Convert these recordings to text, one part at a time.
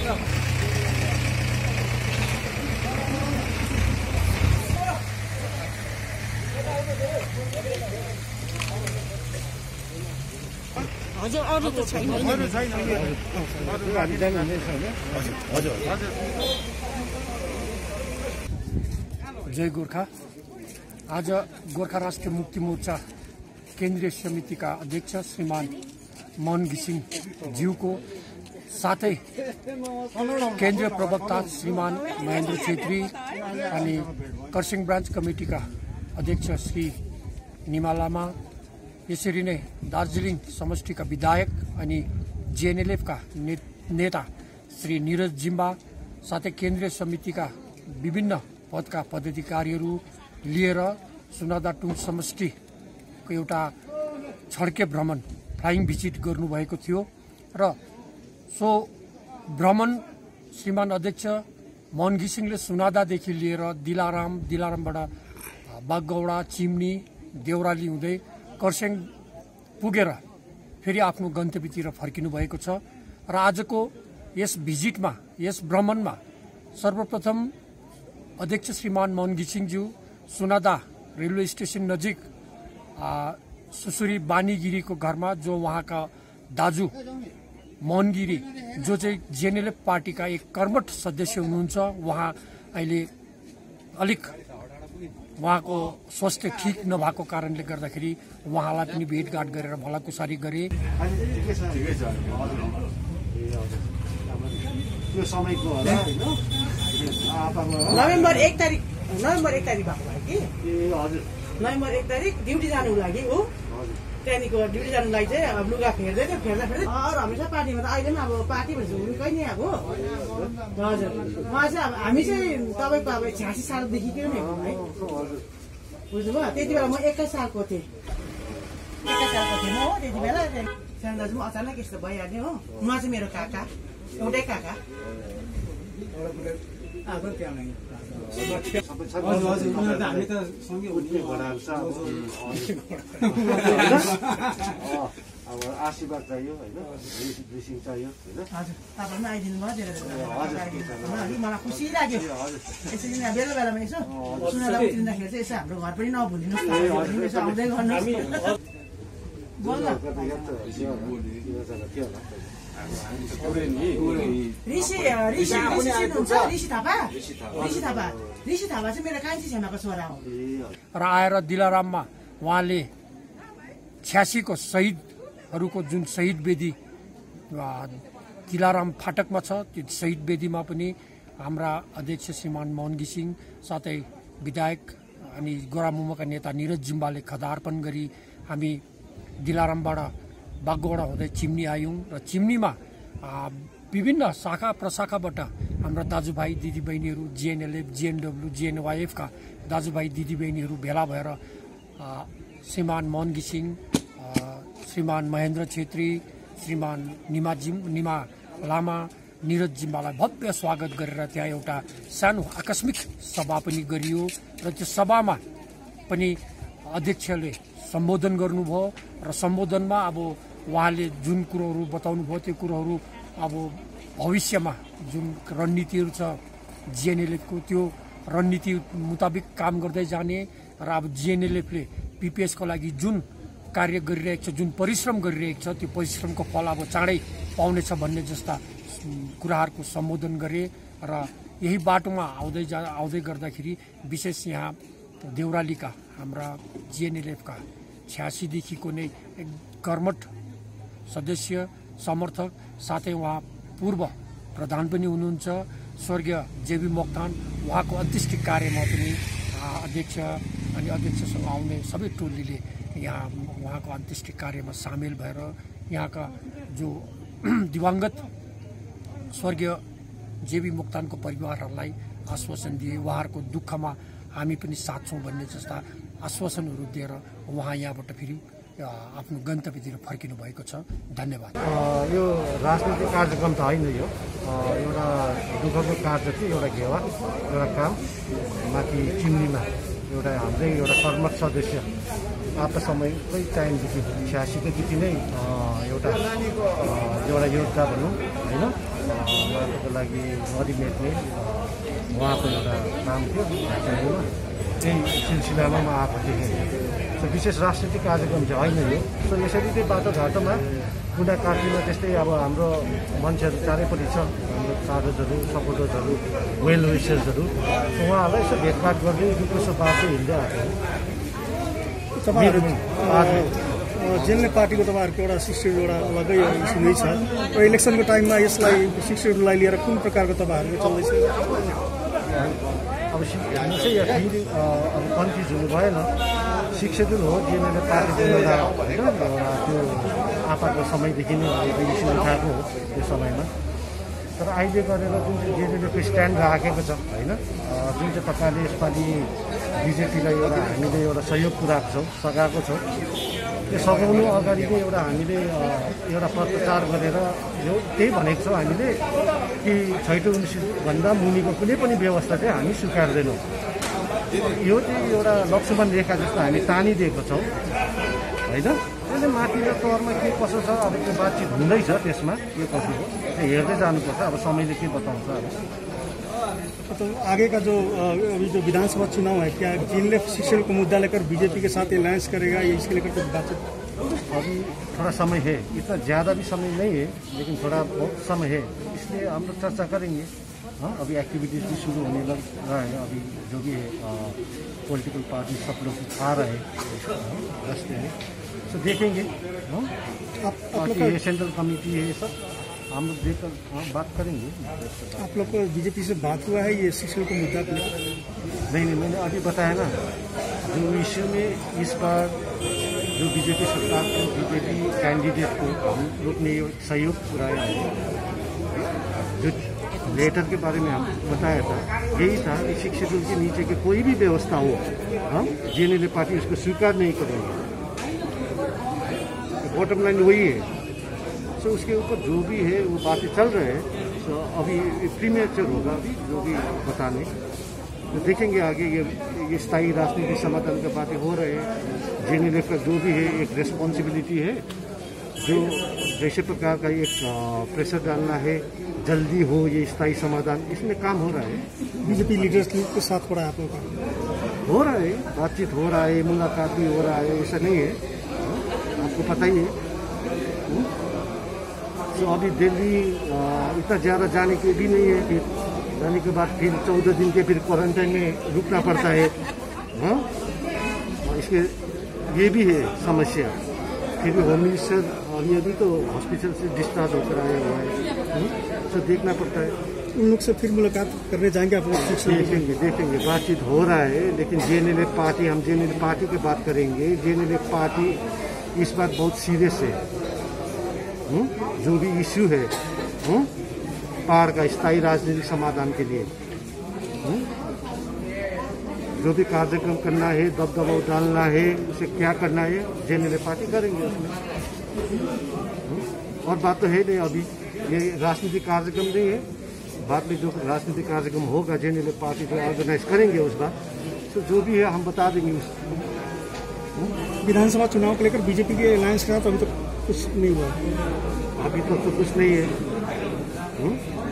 हजुर अरु त छैन जय गोर्खा। आज गोर्खा राष्ट्रिय मुक्ति मोर्चा केन्द्रीय समितिका अध्यक्ष श्रीमान मोहन घिसिङ ज्यूको साथै केन्द्रीय प्रवक्ता श्रीमान महेन्द्र छेत्री अनि खरसाङ ब्रान्च कमिटीका अध्यक्ष श्री निमा लामा, यसरी नै दार्जिलिङ समष्टिका विधायक अनि जेएनएलएफका नेता श्री निरज जिम्बा, साथै केन्द्रीय समितिका विभिन्न पदका पदाधिकारीहरू लिएर सुनादा टुङ समष्टिको एउटा छड्के भ्रमण फ्लाइङ भिजिट गर्नुभएको थियो र सो भ्रमण श्रीमान अध्यक्ष मोहन घिसिङले सुनादादेखि लिएर दिलारामबाट बागगौडा, चिम्नी, देउराली हुँदै खरसाङ पुगेर फेरि आफ्नो गन्तव्यतिर फर्किनु भएको छ। र आजको यस भिजिटमा, यस भ्रमणमा सर्वप्रथम अध्यक्ष श्रीमान मोहन घिसिङज्यू सुनादा रेलवे स्टेशन नजिक सुसुरी बानीगिरीको घरमा, जो उहाँका दाजु मोहन गिरी, जो चाहिँ जेएनएलएफ पार्टीका एक कर्मठ सदस्य हुनुहुन्छ, उहाँ अहिले अलिक उहाँको स्वास्थ्य ठिक नभएको कारणले गर्दाखेरि उहाँलाई पनि भेटघाट गरेर भलाकुसारी गरे। नोभेम्बर 1 तारिक भएको भयो कि नोभेम्बर 1 तारिक ड्युटी जानुको लागि हो। त्यहाँदेखिको ड्युटी जानुको लागि चाहिँ अब लुगा फेर्दै अरू हमेसा पार्टीमा त अहिले पनि अब पार्टी भनेपछि हुनुकै नि अब। हजुर, उहाँ चाहिँ अब हामी चाहिँ तपाईँको अब 86 सालदेखिकै नै हो है, बुझ्नुभयो। त्यति बेला म 21 सालको थिएँ, म हो त्यति बेला। सानो दाजु म अचानक यस्तो भइहाल्यो हो। उहाँ चाहिँ मेरो काका, एउटै काका। अब आशीर्वाद चाहियो होइन, ब्लेसिङ चाहियो होइन। तपाईँ पनि आइदिनु भयो, मलाई खुसी लाग्यो। यसरी नै बेला बेलामा यसो सुनेर उठिँदाखेरि चाहिँ यसो हाम्रो घर पनि नभुलिनुहोस्, यसो आउँदै गर्नुहोस्। ऋषि थापा चाहिँ मेरो कान्छी छेमाको छोरा हो। र आएर दिलाराममा उहाँले 86 को शहीदहरूको जुन शहीद वेदी दिलाराम फाटकमा छ, त्यो शहीद वेदीमा पनि हाम्रा अध्यक्ष श्रीमान मोहन घिसिङ साथै विधायक अनि गोरामुमोका नेता निरज जिम्बाले खदार्पण गरी हामी दिलारामबाट बागगौडा हुँदै चिम्नी आयौँ। र चिम्नीमा विभिन्न शाखा प्रशाखाबाट हाम्रा दाजुभाइ दिदीबहिनीहरू, जेएनएलएफ, जेएनडब्ल्यू, जेएनवाइएफका दाजुभाइ दिदीबहिनीहरू भेला भएर श्रीमान मोहन घिसिङ, श्रीमान महेन्द्र छेत्री, श्रीमान निमा लामा, निरज जिम्बालाई भव्य स्वागत गरेर त्यहाँ एउटा सानो आकस्मिक सभा पनि गरियो। र त्यो सभामा पनि अध्यक्षले सम्बोधन गर्नुभयो र सम्बोधनमा अब उहाँले जुन कुरोहरू बताउनु भयो त्यो कुरोहरू अब भविष्यमा जुन रणनीतिहरू छ जेएनएलएफको, त्यो रणनीति मुताबिक काम गर्दै जाने र अब जेएनएलएफले पिपिएसको लागि जुन कार्य गरिरहेको छ, जुन परिश्रम गरिरहेको छ, त्यो परिश्रमको फल अब चाँडै पाउनेछ भन्ने जस्ता कुराहरूको सम्बोधन गरे। र यही बाटोमा आउँदै गर्दाखेरि विशेष यहाँ देउरालीका हाम्रा जेएनएलएफका 86 देखिको नै एक कर्मठ सदस्य, समर्थक, साथै उहाँ पूर्व प्रधान पनि हुनुहुन्छ स्वर्गीय जेबी मोक्तान, उहाँको अन्त्येष्टि कार्यमा पनि अध्यक्ष अनि अध्यक्षसँग आउने सबै टोलीले यहाँ उहाँको अन्त्येष्टि कार्यमा सामेल भएर यहाँका जो दिवंगत स्वर्गीय जेबी मोक्तानको परिवारहरूलाई आश्वासन दिए। उहाँहरूको दुःखमा हामी पनि साथ छौँ भन्ने जस्ता आश्वासनहरू दिएर उहाँ यहाँबाट फेरि आफ्नो गन्तव्यतिर फर्किनु भएको छ। धन्यवाद। यो राजनीतिक कार्यक्रम त होइन, यो एउटा दुःखको कार्य थियो, एउटा घेवा, एउटा काम माथि चिम्नीमा एउटा हाम्रै एउटा कर्मठ सदस्य आपका समयकै टाइमदेखि 86 को देखि नै एउटा योद्धा भनौँ होइन, उहाँको लागि अल्टिमेटली उहाँको एउटा काम थियो चेन्नईमा, त्यही सिलसिलामा म आएको थिएँ। विशेष राजनीतिक कार्यक्रम चाहिँ होइन यो। सो यसरी चाहिँ बाटोघाटोमा कुना काटीमा त्यस्तै अब हाम्रो मान्छेहरू चारैपट्टि छ, हाम्रो कागजहरू, सपोर्टर्सहरू, वेल विसर्सहरू, उहाँहरूलाई यसो भेटघाट गर्दै दुःखसो बाटो हिँड्दै आएको। जेनले पार्टीको तपाईँहरूको एउटा 60 एउटा अलगै नै छ र इलेक्सनको टाइममा यसलाई 60लाई लिएर कुन प्रकारको तपाईँहरूको चल्दैछ? अब हामी चाहिँ फेरि अब कन्फ्युज हुनु भएन। 60 हो जेनले पार्टीको एउटा होइन, एउटा त्यो आपातको समयदेखि नै यो इस्यु उठाएको हो त्यो समयमा। तर अहिले गरेर जुन चाहिँ जेजेपीको स्ट्यान्ड राखेको छ होइन, जुन चाहिँ प्रकारले यसपालि बिजेपीलाई एउटा हामीले एउटा सहयोग पुऱ्याएको छौँ, सघाएको छौँ, त्यो सघाउनु अगाडि नै एउटा हामीले एउटा पत्रचार गरेर यो त्यही भनेको छौँ हामीले कि छैटौँ भन्दा मुनिको कुनै पनि व्यवस्था चाहिँ हामी स्वीकार्दैनौँ। यो चाहिँ एउटा लक्ष्मण रेखा जस्तो हामी तानिदिएको छौँ होइन। त्यसले माथिल्लो तहमा के कसो छ अब त्यो बातचित हुँदैछ, त्यसमा के कसो हो त्यो हेर्दै जानुपर्छ। अब समयले के बताउँछ। अब तो आगे का जो अभी जो विधानसभा चुनाव है, क्या जिनले 60 को मुद्दा लेकर बीजेपी के साथ अलायंस करेगा या इसके लेकर कुछ बातचीत? अभी थोड़ा समय है, इतना ज़्यादा भी समय नहीं है, लेकिन थोड़ा बहुत समय है, इसलिए हम लोग चर्चा करेंगे। हाँ, अभी एक्टिविटीज भी शुरू होने लग रहा है। अभी जो भी है पॉलिटिकल पार्टी सब लोग आ रहे हैं, रस्ते हैं, तो देखेंगे। बाकी ये सेंट्रल कमेटी है, सब हम लोग देखकर बात करेंगे। आप लोग को बीजेपी से बात हुआ है ये 60 को मुद्दा को लेकर? नहीं, मैंने अभी बताया ना, जो इश्यू में इस बार जो बीजेपी सरकार को, बीजेपी कैंडिडेट को हम लोग ने सहयोग पुराया है। जो लेटर के बारे में हम बताया था, यही था कि 60 के नीचे के कोई भी व्यवस्था हो, हम जेएनएलए पार्टी उसको स्वीकार नहीं करेंगे। बॉटम लाइन वही है। सो उसके ऊपर जो भी है वो बातें चल रहे हैं। तो अभी प्रीमेचर होगा अभी जो भी बताने, तो देखेंगे आगे। ये स्थायी राजनीतिक समाधान का बातें हो रहे हैं। जेएनएलए का जो भी है एक रिस्पॉन्सिबिलिटी है, जो जैसे प्रकार का एक प्रेशर डालना है, जल्दी हो ये स्थायी समाधान, इसमें काम हो रहा है। बीजेपी लीडर्स के साथ हो रहा है आप लोगों का? हो रहा है, बातचीत हो रहा है, मुलाकात भी हो रहा है, ऐसा नहीं है, आपको पता ही है। तो अभी दिल्ली इतना ज़्यादा जाने के भी नहीं है, फिर जाने के बाद फिर 14 दिन के फिर क्वारंटाइन में रुकना पड़ता है। हाँ, इसके ये भी है समस्या। फिर भी होम मिनिस्टर अभी तो हॉस्पिटल से डिस्चार्ज होकर आया हुआ है, तो देखना पड़ता है। उन लोग से फिर मुलाकात करने जाएंगे आप लोग? देखेंगे, बातचीत हो रहा है। लेकिन जेएनएलए पार्टी, हम जेएनएलए पार्टी की बात करेंगे। जेएनएलए पार्टी इस बात बहुत सीरियस है। जो भी इश्यू है पार का स्थायी राजनीतिक समाधान के लिए, जो भी कार्यक्रम करना है, दबदबाव डालना है, उसे क्या करना है, जेएनएलए पार्टी करेंगे उसमें। और बात तो है नहीं, अभी ये राजनीतिक कार्यक्रम नहीं है। बाद में जो राजनीतिक कार्यक्रम होगा जेएनएलए पार्टी को ऑर्गेनाइज करेंगे उस बात, तो जो भी है हम बता देंगे उसको। विधानसभा चुनाव को लेकर बीजेपी के अलायंस का तो अभी तक कुछ नहीं हुआ? अभी तक तो कुछ नहीं है,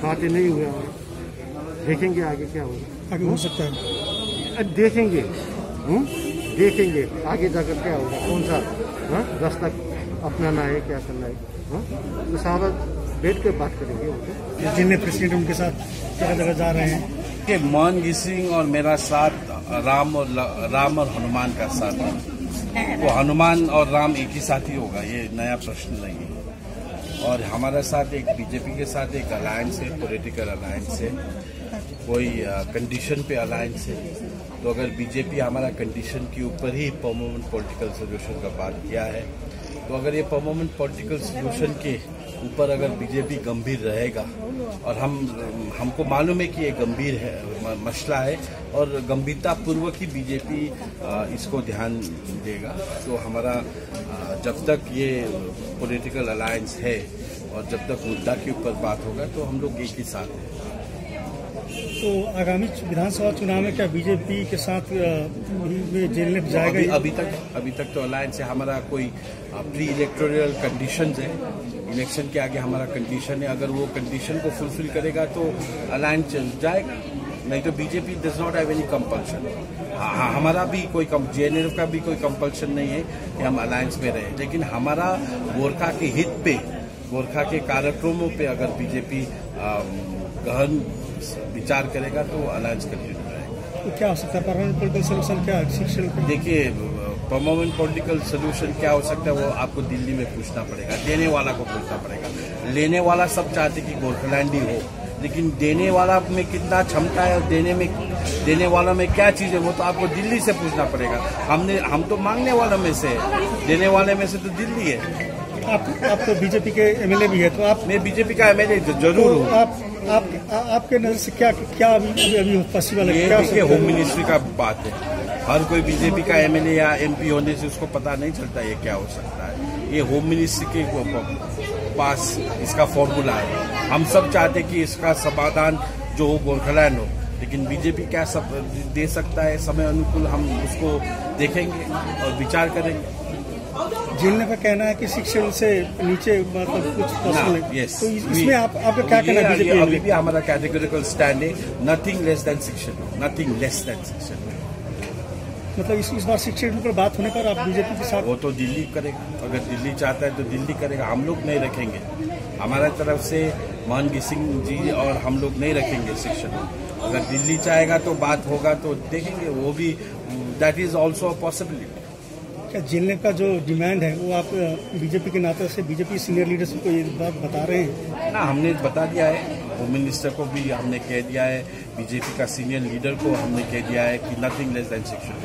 बातें नहीं हुआ। देखेंगे आगे क्या होगा। आगे हो सकता है, देखेंगे आगे जाकर क्या होगा, कौन सा रास्ता अपनाना है, क्या करना है, तो सारा बैठ कर बात करेंगे। जिनने प्रेसिडेंट उनके साथ जगह जगह जा रहे हैं कि मोहन घिसिंग और मेरा साथ राम और हनुमान का साथ है, तो हनुमान और राम एक ही साथ ही होगा, ये नया प्रश्न नहीं है। और हमारा साथ एक बीजेपी के साथ एक अलायंस है, पॉलिटिकल अलायंस है, कोई कंडीशन पे अलायंस है। तो अगर बीजेपी हमारा कंडीशन के ऊपर ही परमानेंट पॉलिटिकल सोल्यूशन का बात किया है, तो अगर ये परमानेंट पॉलिटिकल सोल्यूशन के ऊपर अगर बीजेपी गंभीर रहेगा, और हमको मालूम है कि ये गंभीर है मसला है, और गंभीरता पूर्वक ही बीजेपी इसको ध्यान देगा, तो हमारा जब तक ये पॉलिटिकल अलायंस है और जब तक मुद्दा के ऊपर बात होगा, तो हम लोग एक ही साथ हैं। तो आगामी विधानसभा चुनाव में क्या बीजेपी के साथ जेल जाएगा? अभी तक तो अलायंस है, हमारा कोई प्री इलेक्टोरल कंडीशंस है, इलेक्शन के आगे हमारा कंडीशन है। अगर वो कंडीशन को फुलफिल करेगा तो अलायंस चल जाएगा, नहीं तो BJP does not have any compulsion. हमारा भी कोई जेएनएफ का भी कोई कंपल्शन नहीं है कि हम अलायंस में रहे, लेकिन हमारा गोरखा के हित पे, गोरखा के कार्यक्रमों पे अगर बीजेपी गहन विचार करेगा तो अलायंस कंटिन्यू रहेगा। तो क्या हो सकता है परमानेंट पॉलिटिकल सोल्यूशन? क्या शिक्षण? देखिए, परमानेंट पॉलिटिकल सोल्यूशन क्या हो सकता है वो आपको दिल्ली में पूछना पड़ेगा, देने वाला को पूछना पड़ेगा। लेने वाला सब चाहते कि गोरखालैंड ही हो, लेकिन देने वाला में कितना क्षमता है और देने वाला में क्या चीज है वो तो आपको दिल्ली से पूछना पड़ेगा। हम तो मांगने वालों में से, देने वाले में से तो दिल्ली है। आप तो बीजेपी के एमएलए भी है, तो आप? मैं बीजेपी का एमएलए जरूर हूँ। आपके नजर से क्या अभी पॉसिबल है? ये होम मिनिस्ट्री का बात है, हर कोई बीजेपी का एमएलए या एमपी होने से उसको पता नहीं चलता ये क्या हो सकता है। ये होम मिनिस्ट्री के पास इसका फॉर्मूला है। हम सब चाहते कि इसका समाधान जो हो गोरखालैंड हो, लेकिन बीजेपी क्या सब दे सकता है समय अनुकूल, हम उसको देखेंगे और विचार करेंगे। जेल का कहना है कि शिक्षण से नीचे मतलब कुछ पर्सनल है, यस, तो इसमें आपका क्या कहना है? बीजेपी अभी भी हमारा कैटेगोरिकल स्टैंड है, नथिंग लेस देन शिक्षण, नथिंग लेस देन शिक्षण। मतलब इस बार शिक्षण पर बात होने पर आप बीजेपी के साथ? वो तो दिल्ली करेगा, अगर दिल्ली चाहता है तो दिल्ली करेगा, हम लोग नहीं रखेंगे। हमारा तरफ से मोहन सिंह जी और हम लोग नहीं रखेंगे शिक्षण। अगर दिल्ली चाहेगा तो बात होगा तो देखेंगे, वो भी that is also a possibility. क्या जेल का जो डिमांड है वो आप बीजेपी के नाते से बीजेपी सीनियर लीडरशिप को ये बात बता रहे हैं? ना, हमने बता दिया है, होम मिनिस्टर को भी हमने कह दिया है, बीजेपी का सीनियर लीडर को हमने कह दिया है कि नथिंग लेस देन शिक्षण।